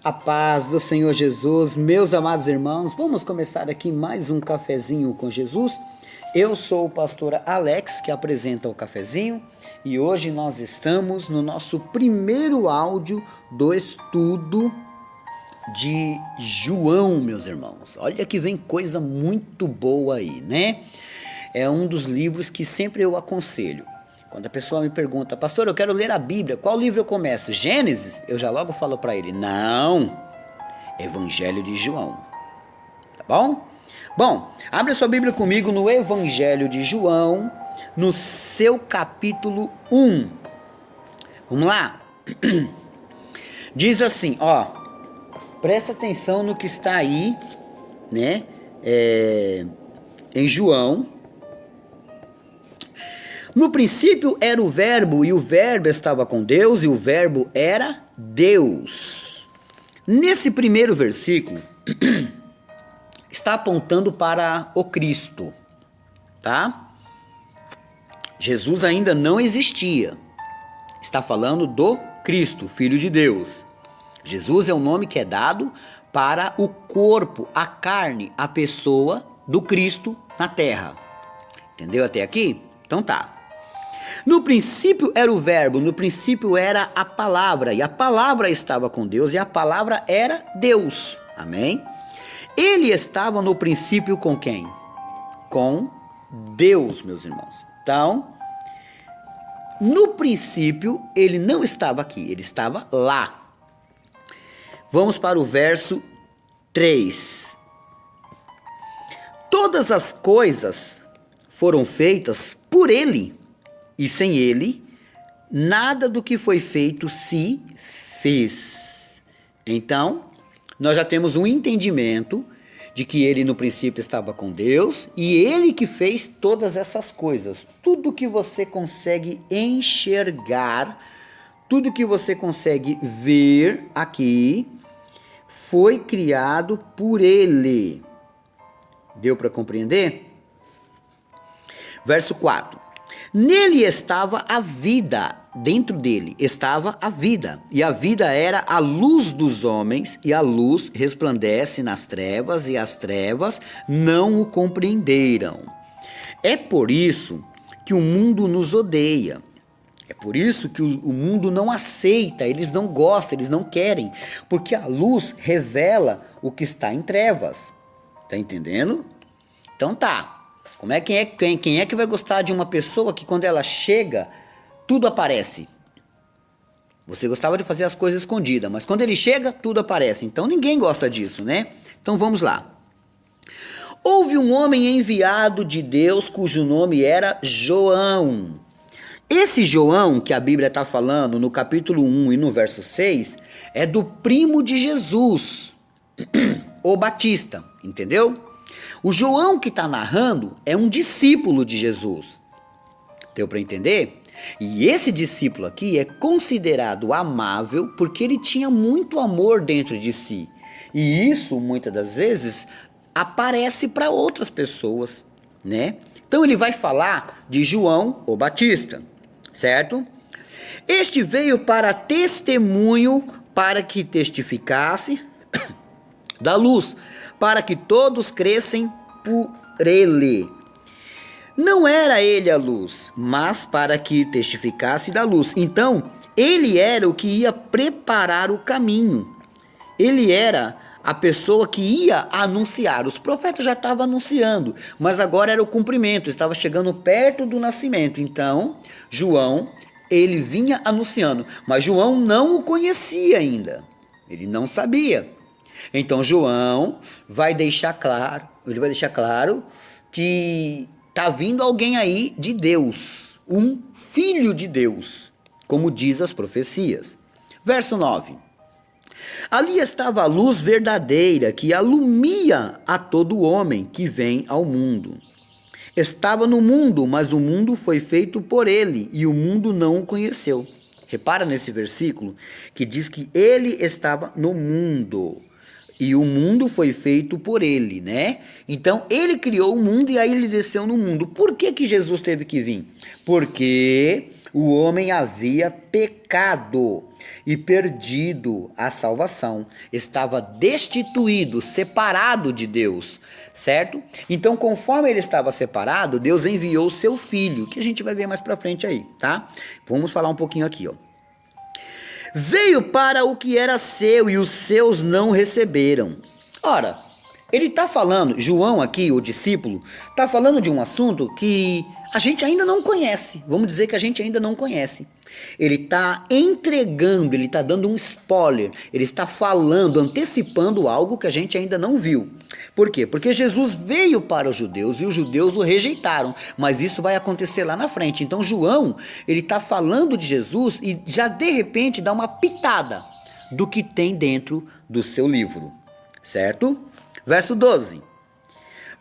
A paz do Senhor Jesus, meus amados irmãos, vamos começar aqui mais um cafezinho com Jesus. Eu sou o pastor Alex, que apresenta o cafezinho, e hoje nós estamos no nosso primeiro áudio do estudo de João, meus irmãos. Olha que vem coisa muito boa aí, né? É um dos livros que sempre eu aconselho. Quando a pessoa me pergunta, pastor, eu quero ler a Bíblia, qual livro eu começo? Gênesis? Eu já logo falo para ele, não, Evangelho de João, tá bom? Bom, abre a sua Bíblia comigo no Evangelho de João, no seu capítulo 1. Vamos lá? Diz assim, ó, presta atenção no que está aí, né, em João. No princípio era o verbo, e o verbo estava com Deus, e o verbo era Deus. Nesse primeiro versículo, está apontando para o Cristo, tá? Jesus ainda não existia. Está falando do Cristo, Filho de Deus. Jesus é o nome que é dado para o corpo, a carne, a pessoa do Cristo na terra. Entendeu até aqui? Então tá. No princípio era o verbo, no princípio era a palavra, e a palavra estava com Deus, e a palavra era Deus. Amém? Ele estava no princípio com quem? Com Deus, meus irmãos. Então, no princípio, ele não estava aqui, ele estava lá. Vamos para o verso 3. Todas as coisas foram feitas por ele, e sem ele, nada do que foi feito se fez. Então, nós já temos um entendimento de que ele no princípio estava com Deus e ele que fez todas essas coisas. Tudo que você consegue enxergar, tudo que você consegue ver aqui, foi criado por ele. Deu para compreender? Verso 4. Nele estava a vida, dentro dele estava a vida, e a vida era a luz dos homens, e a luz resplandece nas trevas, e as trevas não o compreenderam. É por isso que o mundo nos odeia, é por isso que o mundo não aceita, eles não gostam, eles não querem, porque a luz revela o que está em trevas, tá entendendo? Então tá. Quem é que vai gostar de uma pessoa que quando ela chega, tudo aparece? Você gostava de fazer as coisas escondidas, mas quando ele chega, tudo aparece. Então ninguém gosta disso, né? Então vamos lá. Houve um homem enviado de Deus cujo nome era João. Esse João que a Bíblia está falando no capítulo 1 e no verso 6 é do primo de Jesus, o Batista, entendeu? O João que está narrando é um discípulo de Jesus. Deu para entender? E esse discípulo aqui é considerado amável porque ele tinha muito amor dentro de si. E isso, muitas das vezes, aparece para outras pessoas, né? Então ele vai falar de João, o Batista, certo? Este veio para testemunho, para que testificasse da luz, para que todos crescem por ele. Não era ele a luz, mas para que testificasse da luz. Então, ele era o que ia preparar o caminho. Ele era a pessoa que ia anunciar. Os profetas já estavam anunciando, mas agora era o cumprimento, estava chegando perto do nascimento. Então, João, ele vinha anunciando, mas João não o conhecia ainda. Ele não sabia. Então João vai deixar claro que está vindo alguém aí de Deus, um filho de Deus, como diz as profecias. Verso 9. Ali estava a luz verdadeira que alumia a todo homem que vem ao mundo. Estava no mundo, mas o mundo foi feito por ele e o mundo não o conheceu. Repara nesse versículo que diz que ele estava no mundo. E o mundo foi feito por ele, né? Então, ele criou o mundo e aí ele desceu no mundo. Por que Jesus teve que vir? Porque o homem havia pecado e perdido a salvação. Estava destituído, separado de Deus, certo? Então, conforme ele estava separado, Deus enviou o seu filho, que a gente vai ver mais pra frente aí, tá? Vamos falar um pouquinho aqui, ó. Veio para o que era seu e os seus não receberam. Ora, ele está falando, João aqui, o discípulo, está falando de um assunto que a gente ainda não conhece. Vamos dizer que a gente ainda não conhece. Ele está entregando, ele está dando um spoiler, ele está falando, antecipando algo que a gente ainda não viu. Por quê? Porque Jesus veio para os judeus e os judeus o rejeitaram, mas isso vai acontecer lá na frente. Então João, ele está falando de Jesus e já de repente dá uma pitada do que tem dentro do seu livro, certo? Verso 12.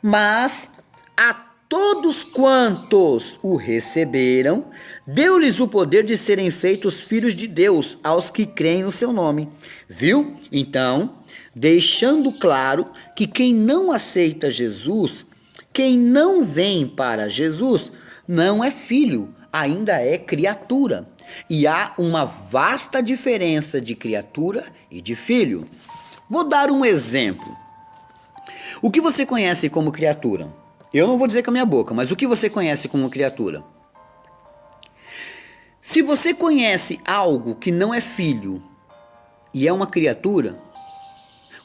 Mas a todos quantos o receberam, deu-lhes o poder de serem feitos filhos de Deus, aos que creem no seu nome. Viu? Então, deixando claro que quem não aceita Jesus, quem não vem para Jesus, não é filho, ainda é criatura. E há uma vasta diferença de criatura e de filho. Vou dar um exemplo. O que você conhece como criatura? Eu não vou dizer com a minha boca, mas o que você conhece como criatura? Se você conhece algo que não é filho e é uma criatura,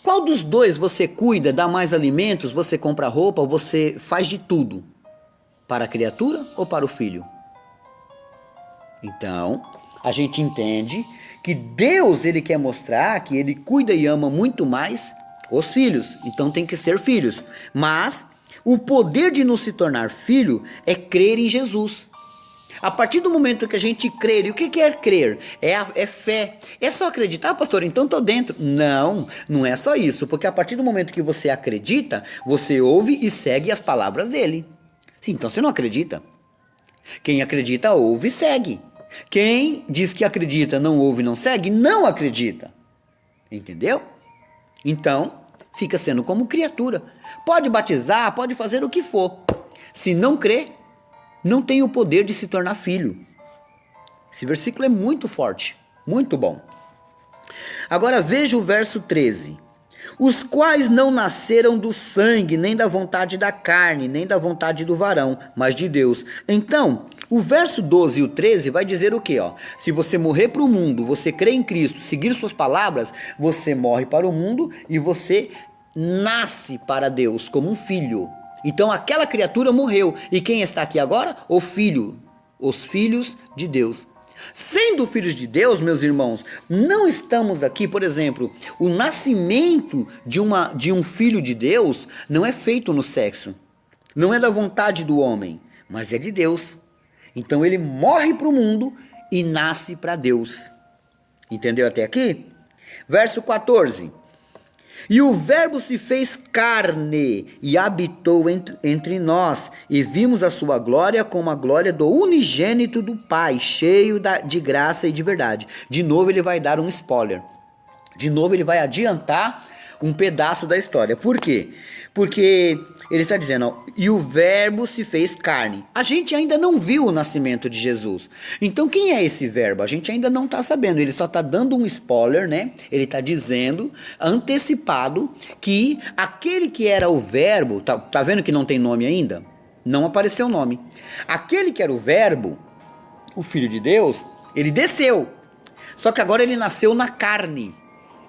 qual dos dois você cuida, dá mais alimentos, você compra roupa, você faz de tudo? Para a criatura ou para o filho? Então, a gente entende que Deus, ele quer mostrar que ele cuida e ama muito mais os filhos. Então tem que ser filhos. Mas o poder de nos se tornar filho é crer em Jesus. A partir do momento que a gente crer, e o que é crer? É fé. É só acreditar, pastor, então estou dentro. Não, não é só isso, porque a partir do momento que você acredita, você ouve e segue as palavras dele. Sim, então você não acredita. Quem acredita, ouve e segue. Quem diz que acredita, não ouve e não segue, não acredita. Entendeu? Então, fica sendo como criatura. Pode batizar, pode fazer o que for. Se não crer, não tem o poder de se tornar filho. Esse versículo é muito forte, muito bom. Agora veja o verso 13. Os quais não nasceram do sangue, nem da vontade da carne, nem da vontade do varão, mas de Deus. Então, o verso 12 e o 13 vai dizer o quê? Ó? Se você morrer para o mundo, você crê em Cristo, seguir suas palavras, você morre para o mundo e você nasce para Deus como um filho. Então aquela criatura morreu. E quem está aqui agora? O filho. Os filhos de Deus. Sendo filhos de Deus, meus irmãos, não estamos aqui, por exemplo, o nascimento de um filho de Deus não é feito no sexo. Não é da vontade do homem, mas é de Deus. Então ele morre para o mundo e nasce para Deus. Entendeu até aqui? Verso 14. E o Verbo se fez carne e habitou entre nós, e vimos a sua glória como a glória do unigênito do Pai, cheio de graça e de verdade. De novo ele vai dar um spoiler. De novo ele vai adiantar um pedaço da história. Por quê? Porque ele está dizendo, ó, e o Verbo se fez carne. A gente ainda não viu o nascimento de Jesus. Então quem é esse Verbo? A gente ainda não está sabendo. Ele só está dando um spoiler, né? Ele está dizendo, antecipado, que aquele que era o Verbo, tá vendo que não tem nome ainda? Não apareceu o nome. Aquele que era o Verbo, o Filho de Deus, ele desceu. Só que agora ele nasceu na carne.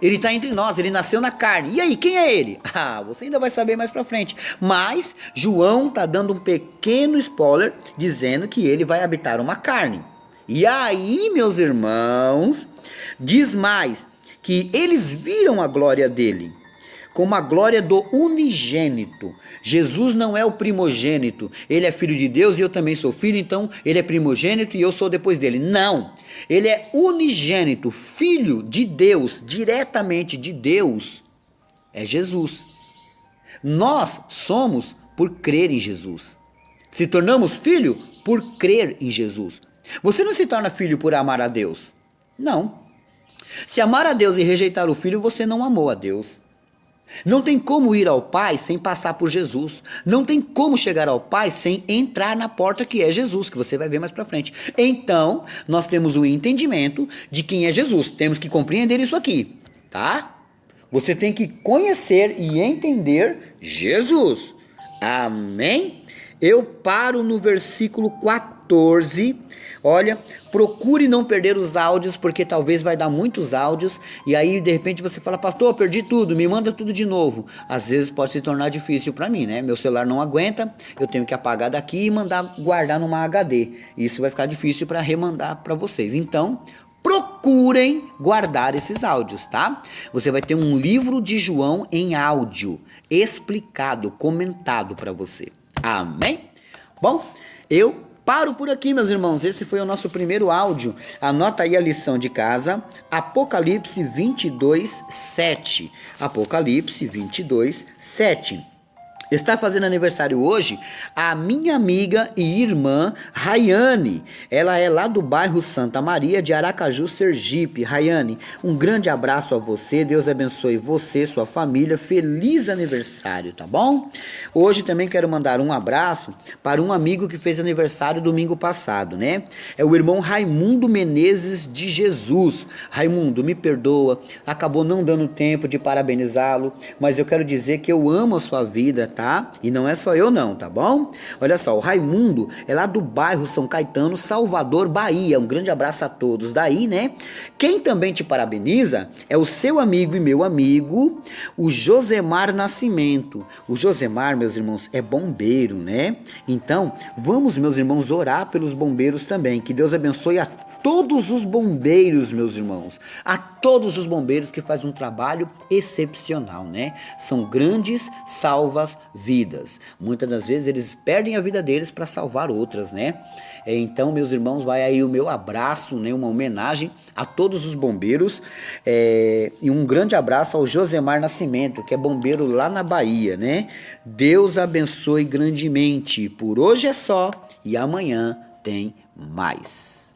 Ele está entre nós, ele nasceu na carne. E aí, quem é ele? Ah, você ainda vai saber mais pra frente. Mas João está dando um pequeno spoiler, dizendo que ele vai habitar uma carne. E aí, meus irmãos, diz mais, que eles viram a glória dele, como a glória do unigênito. Jesus não é o primogênito, ele é filho de Deus e eu também sou filho, então ele é primogênito e eu sou depois dele. Não, ele é unigênito, filho de Deus, diretamente de Deus, é Jesus. Nós somos por crer em Jesus. Se tornamos filho por crer em Jesus. Você não se torna filho por amar a Deus. Não. Se amar a Deus e rejeitar o filho, você não amou a Deus. Não tem como ir ao Pai sem passar por Jesus. Não tem como chegar ao Pai sem entrar na porta que é Jesus, que você vai ver mais pra frente. Então, nós temos o entendimento de quem é Jesus. Temos que compreender isso aqui, tá? Você tem que conhecer e entender Jesus. Amém? Eu paro no versículo 14. Olha, procure não perder os áudios, porque talvez vai dar muitos áudios, e aí de repente você fala, pastor, perdi tudo, me manda tudo de novo. Às vezes pode se tornar difícil para mim, né? Meu celular não aguenta, eu tenho que apagar daqui e mandar guardar numa HD. Isso vai ficar difícil para remandar para vocês. Então, procurem guardar esses áudios, tá? Você vai ter um livro de João em áudio, explicado, comentado para você. Amém? Bom, eu paro por aqui, meus irmãos. Esse foi o nosso primeiro áudio. Anota aí a lição de casa. Apocalipse 22, 7. Apocalipse 22, 7. Está fazendo aniversário hoje a minha amiga e irmã Rayane. Ela é lá do bairro Santa Maria de Aracaju, Sergipe. Rayane, um grande abraço a você. Deus abençoe você, sua família. Feliz aniversário, tá bom? Hoje também quero mandar um abraço para um amigo que fez aniversário domingo passado, né? É o irmão Raimundo Menezes de Jesus. Raimundo, me perdoa. Acabou não dando tempo de parabenizá-lo, mas eu quero dizer que eu amo a sua vida, tá? E não é só eu não, tá bom? Olha só, o Raimundo é lá do bairro São Caetano, Salvador, Bahia. Um grande abraço a todos daí, né? Quem também te parabeniza é o seu amigo e meu amigo, o Josemar Nascimento. O Josemar, meus irmãos, é bombeiro, né? Então, vamos, meus irmãos, orar pelos bombeiros também. Que Deus abençoe a todos os bombeiros, meus irmãos, a todos os bombeiros que fazem um trabalho excepcional, né? São grandes salvas-vidas. Muitas das vezes eles perdem a vida deles para salvar outras, né? Então, meus irmãos, vai aí o meu abraço, né? Uma homenagem a todos os bombeiros e um grande abraço ao Josemar Nascimento, que é bombeiro lá na Bahia, né? Deus abençoe grandemente. Por hoje é só e amanhã tem mais.